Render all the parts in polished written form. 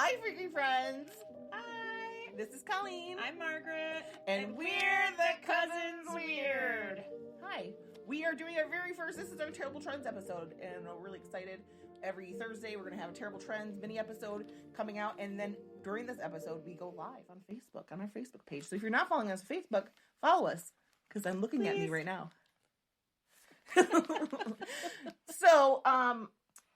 Hi, freaky friends. Hi. This is Colleen. I'm Margaret. And we're the Cousins Weird. Hi. We are doing our very first, this is our Terrible Trends episode, and we're really excited. Every Thursday, we're going to have a Terrible Trends mini episode coming out, and then during this episode, we go live on Facebook, on our Facebook page. So if you're not following us on Facebook, follow us, because I'm looking at me right now. So,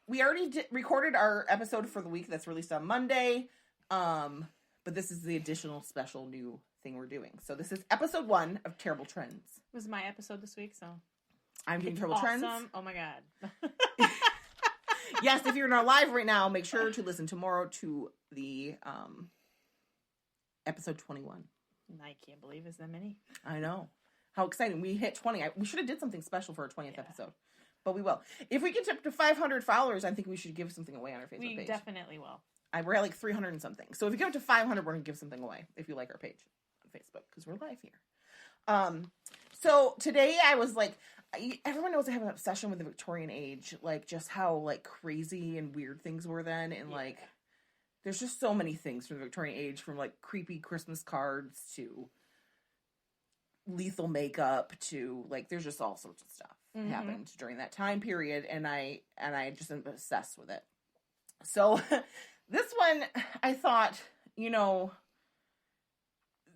we already recorded our episode for the week that's released on Monday, but this is the additional special new thing we're doing. So this is episode 1 of Terrible Trends. It was my episode this week, so I'm doing Terrible awesome. Trends. Oh my god. Yes, if you're in our live right now, make sure to listen tomorrow to the episode 21. I can't believe it's that many. I know. How exciting. We hit 20. We should have did something special for our 20th episode. But we will. If we get up to 500 followers, I think we should give something away on our Facebook page. We definitely will. We're at like 300 and something. So if you get up to 500, we're going to give something away if you like our page on Facebook, because we're live here. So today I was like, everyone knows I have an obsession with the Victorian age, like just how like crazy and weird things were then. And like, there's just so many things from the Victorian age, from like creepy Christmas cards to lethal makeup to like, there's just all sorts of stuff happened during that time period. And I just am obsessed with it. So this one, I thought, you know,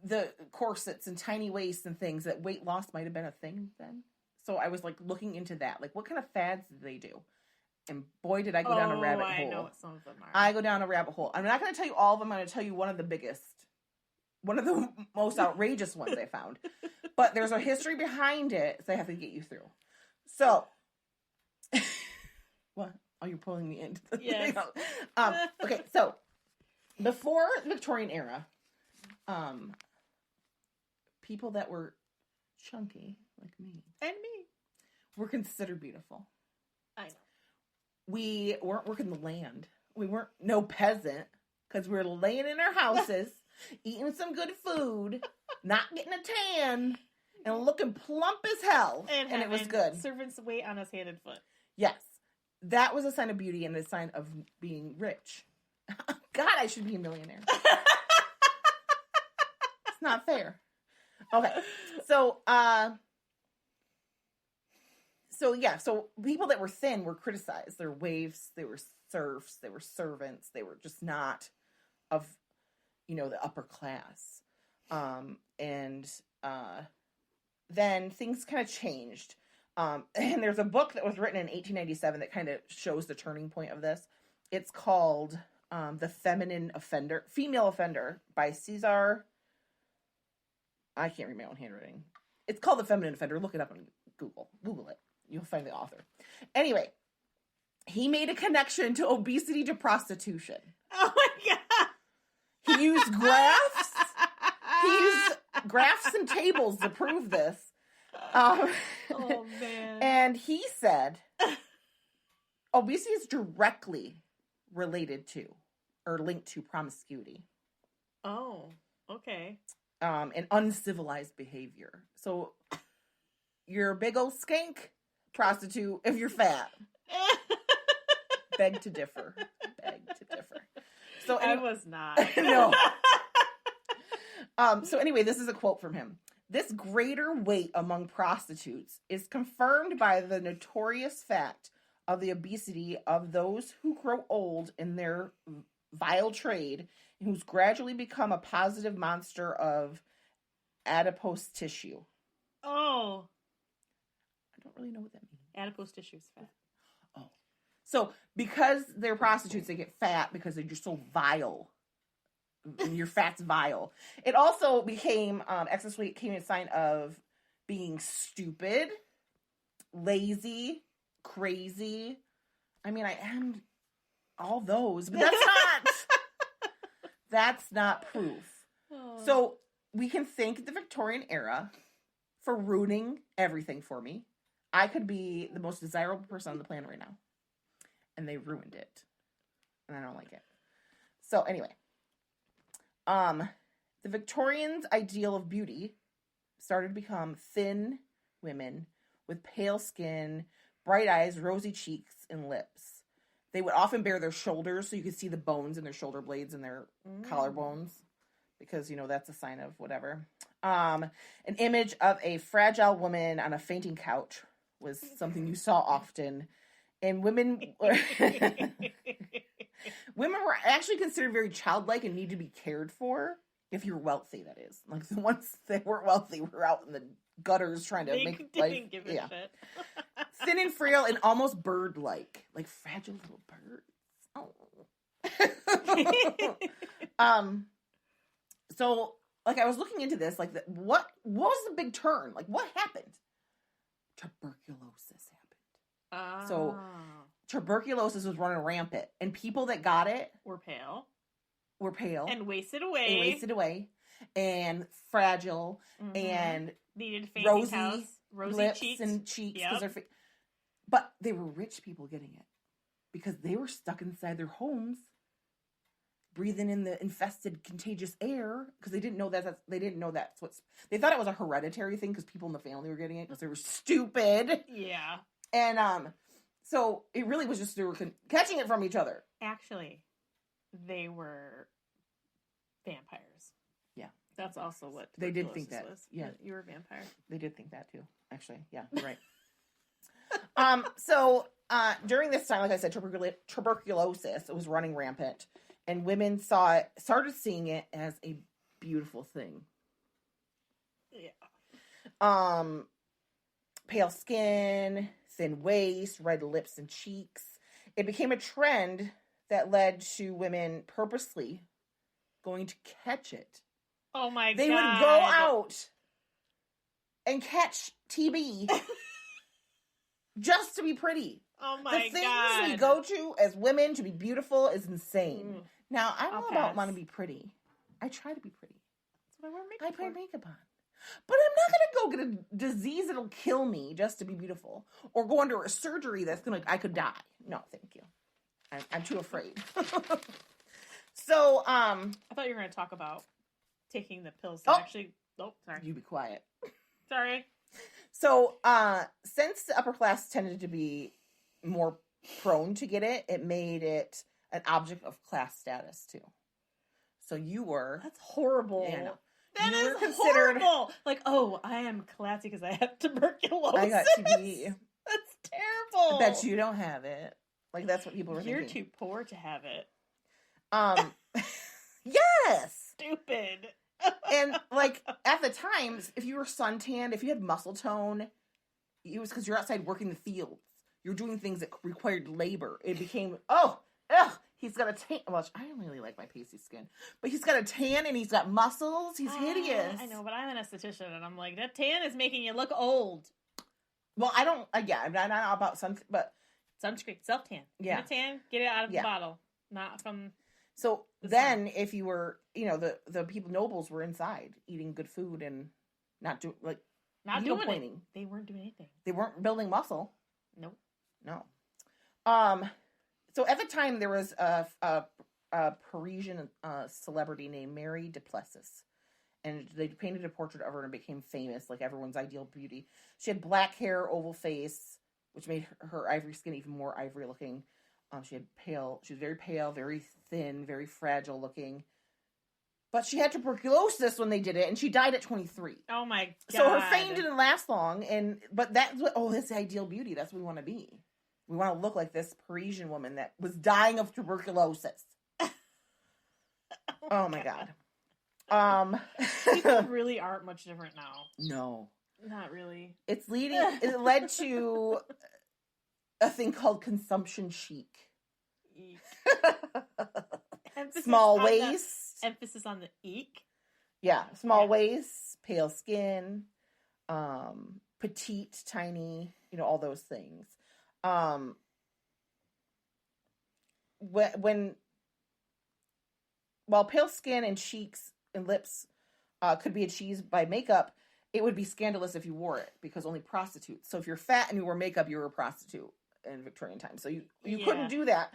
the corsets and tiny waists and things, that weight loss might have been a thing then. So I was like looking into that, like what kind of fads did they do? And boy, did I go down a rabbit hole. I know what some of them are. I go down a rabbit hole. I'm not going to tell you all of them. I'm going to tell you one of the biggest, one of the most outrageous ones I found. But there's a history behind it, so I have to get you through. So, what? Oh, you're pulling me into the thing. Okay, so before the Victorian era, people that were chunky, like me, and me, were considered beautiful. I know. We weren't working the land. We weren't no peasant, because we were laying in our houses, eating some good food, not getting a tan, and looking plump as hell. And it was good. Servants wait on us hand and foot. Yes. That was a sign of beauty and a sign of being rich. God, I should be a millionaire. It's not fair. Okay. So people that were thin were criticized. They were waifs, they were serfs, they were servants, they were just not of, you know, the upper class. Then things kind of changed. And there's a book that was written in 1897 that kind of shows the turning point of this. It's called The Female Offender by Caesar. I can't read my own handwriting. It's called The Feminine Offender. Look it up on Google. Google it. You'll find the author. Anyway, he made a connection to obesity to prostitution. Oh my God. He used graphs. He used graphs and tables to prove this. Oh, man. And he said obesity is directly related to or linked to promiscuity. Oh, okay. And uncivilized behavior. So you're a big old skank, prostitute, if you're fat. Beg to differ. So I was not. No. So anyway, this is a quote from him. This greater weight among prostitutes is confirmed by the notorious fact of the obesity of those who grow old in their vile trade, and who's gradually become a positive monster of adipose tissue. Oh. I don't really know what that means. Adipose tissue is fat. Oh. So because they're prostitutes, they get fat because they're just so vile. Your fat's vile. It also became, excess weight became a sign of being stupid, lazy, crazy. I mean, I am all those, but that's not proof. Oh. So we can thank the Victorian era for ruining everything for me. I could be the most desirable person on the planet right now. And they ruined it. And I don't like it. So anyway. The Victorians' ideal of beauty started to become thin women with pale skin, bright eyes, rosy cheeks, and lips. They would often bare their shoulders so you could see the bones in their shoulder blades and their collarbones, because, you know, that's a sign of whatever. An image of a fragile woman on a fainting couch was something you saw often. And women were actually considered very childlike and need to be cared for if you're wealthy, that is. Like, the ones that weren't wealthy were out in the gutters trying to make life. Didn't give a shit. Thin and frail and almost bird-like. Like fragile little birds. Oh. So, like, I was looking into this, like, what was the big turn? Like, what happened? Tuberculosis happened. So, tuberculosis was running rampant, and people that got it were pale. And wasted away. And fragile. And needed fainting rosy lips cheeks. And cheeks. Yep. But they were rich people getting it. Because they were stuck inside their homes, breathing in the infested, contagious air, because they didn't know that's what's. They thought it was a hereditary thing because people in the family were getting it because they were stupid. Yeah. And so it really was just they were catching it from each other. Actually, they were vampires. Yeah, that's also what they did think that. Was. Yeah, you were a vampire. They did think that too. Actually, yeah, you're right. So during this time, like I said, tuberculosis was running rampant. And women started seeing it as a beautiful thing. Yeah. Pale skin, thin waist, red lips and cheeks. It became a trend that led to women purposely going to catch it. Oh my God. They would go out and catch TB just to be pretty. Oh my God. The things we go to as women to be beautiful is insane. Now, I don't know about want to be pretty. I try to be pretty. That's what I wear makeup I put makeup on. But I'm not going to go get a disease that'll kill me just to be beautiful. Or go under a surgery that's I could die. No, thank you. I'm too afraid. So, I thought you were going to talk about taking the pills. Sorry. You be quiet. Sorry. So, since the upper class tended to be more prone to get it, it made it an object of class status too. So you were. That's horrible. Yeah, no. That is horrible. Like, oh, I am classy because I have tuberculosis. I got TB. That's terrible. I bet you don't have it. Like, that's what people were You're thinking. too poor to have it. Yes. Stupid. And like at the time, if you were suntanned, if you had muscle tone, it was because you're outside working the fields. You're doing things that required labor. It became, he's got a tan. Well, I don't really like my pasty skin, but he's got a tan and he's got muscles. He's hideous. I know, but I'm an esthetician, and I'm like, that tan is making you look old. Well, I don't. I'm not about but sunscreen, self tan. Yeah, get a tan, get it out of the bottle, not from. So then, if you were, the people nobles were inside eating good food and not doing pointing. They weren't doing anything. They weren't building muscle. Nope. No. So at the time, there was a Parisian celebrity named Mary Duplessis, and they painted a portrait of her and it became famous, like everyone's ideal beauty. She had black hair, oval face, which made her ivory skin even more ivory looking. She was very pale, very thin, very fragile looking. But she had tuberculosis when they did it, and she died at 23. Oh my God. So her fame didn't last long, but that's that's the ideal beauty. That's what we want to be. We want to look like this Parisian woman that was dying of tuberculosis. Oh my God. People really aren't much different now. No. Not really. It led to a thing called consumption chic. Small waist. Emphasis on the eek. Yeah. Small waist, pale skin, petite, tiny, all those things. While pale skin and cheeks and lips could be achieved by makeup, it would be scandalous if you wore it because only prostitutes. So if you're fat and you wore makeup, you were a prostitute in Victorian times. So you couldn't do that.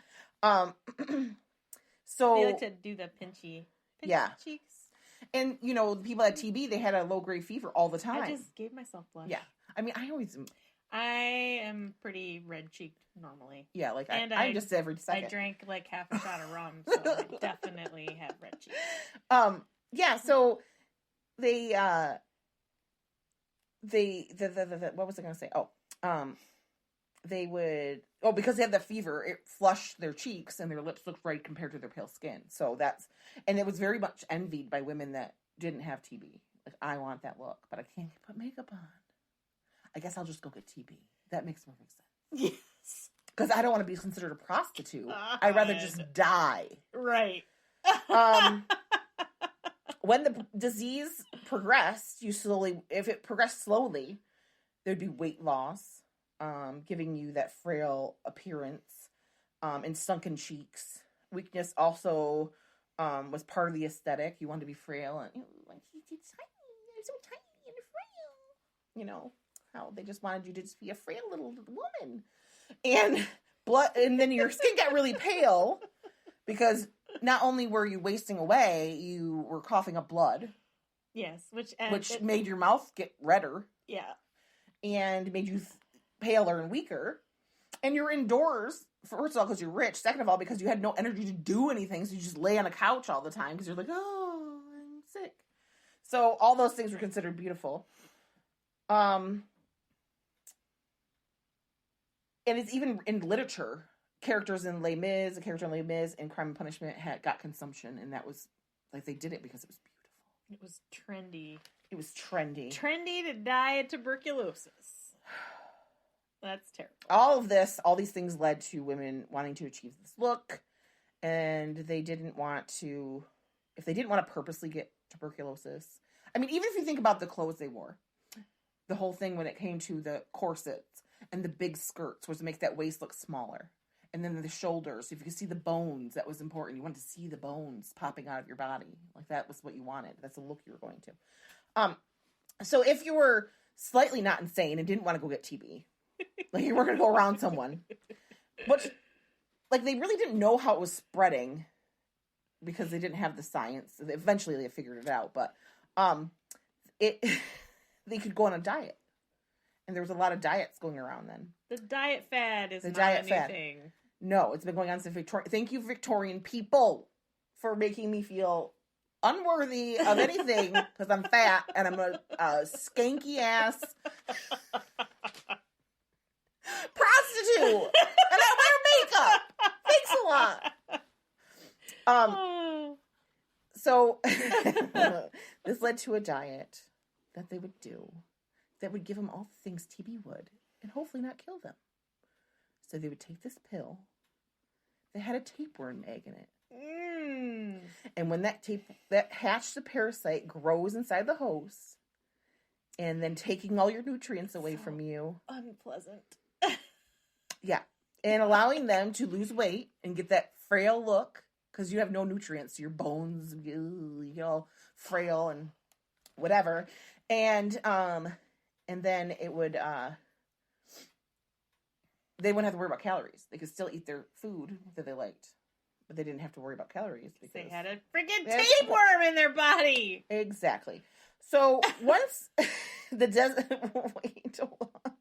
So they like to do the pinchy cheeks. And the people at TB, they had a low grade fever all the time. I just gave myself blush. Yeah, I mean, I always I am pretty red-cheeked normally. Yeah, like And I'm just every second. I drank like half a shot of rum, so I definitely have red cheeks. Yeah, so they what was I going to say? They would, because they had the fever, it flushed their cheeks and their lips looked red compared to their pale skin. So and it was very much envied by women that didn't have TB. Like, I want that look, but I can't put makeup on. I guess I'll just go get TB. That makes perfect sense. Yes. Because I don't want to be considered a prostitute. I'd rather just die. Right. When the disease progressed, if it progressed slowly, there'd be weight loss, giving you that frail appearance, and sunken cheeks. Weakness also was part of the aesthetic. You wanted to be frail and like he's tiny, you're so tiny and frail. You know how they just wanted you to just be a frail little woman, and then your skin got really pale because not only were you wasting away, you were coughing up blood. Yes, which made your mouth get redder. Yeah, and made you paler and weaker. And you're indoors, first of all, because you're rich. Second of all, because you had no energy to do anything, so you just lay on a couch all the time because you're like, oh, I'm sick. So all those things were considered beautiful. And it's even in literature. A character in Les Mis and Crime and Punishment got consumption, and that was like they did it because it was beautiful. It was trendy. It was trendy. Trendy to die of tuberculosis. That's terrible. All these things led to women wanting to achieve this look, and if they didn't want to purposely get tuberculosis. I mean, even if you think about the clothes they wore, the whole thing when it came to the corsets and the big skirts was to make that waist look smaller. And then the shoulders, if you could see the bones, that was important. You wanted to see the bones popping out of your body. Like, that was what you wanted. That's the look you were going to. So if you were slightly not insane and didn't want to go get TB, like you were going to go around someone, which, like, they really didn't know how it was spreading because they didn't have the science. Eventually they figured it out, but they could go on a diet. And there was a lot of diets going around then. The diet fad is not anything. No, it's been going on since Victorian. Thank you, Victorian people, for making me feel unworthy of anything because I'm fat and I'm a skanky ass prostitute and I wear makeup. Thanks a lot. So this led to a diet that they would do that would give them all the things TB would and hopefully not kill them. So they would take this pill that had a tapeworm egg in it. And when that hatched the parasite grows inside the host, and then taking all your nutrients away from you. Unpleasant. Yeah. And allowing them to lose weight and get that frail look because you have no nutrients. Your bones, you know, frail and whatever. And then it would, they wouldn't have to worry about calories. They could still eat their food that they liked. But they didn't have to worry about calories because they had a freaking tapeworm in their body. Exactly. So once wait, hold on.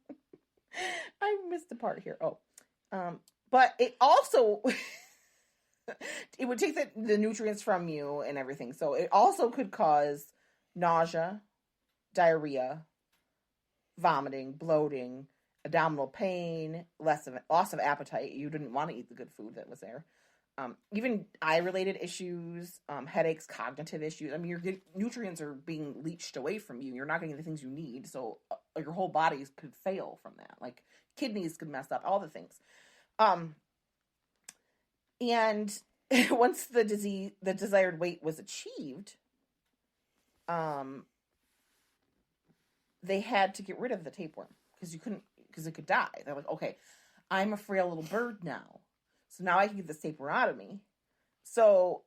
I missed a part here. But it also it would take the nutrients from you and everything. So it also could cause nausea, diarrhea, vomiting, bloating, abdominal pain, loss of appetite. You didn't want to eat the good food that was there. Even eye-related issues, headaches, cognitive issues. I mean, your nutrients are being leached away from you. You're not getting the things you need, so your whole body could fail from that. Like, kidneys could mess up, all the things. And once the desired weight was achieved, they had to get rid of the tapeworm because it could die. They're like, okay, I'm a frail little bird now. So now I can get this tapeworm out of me. So,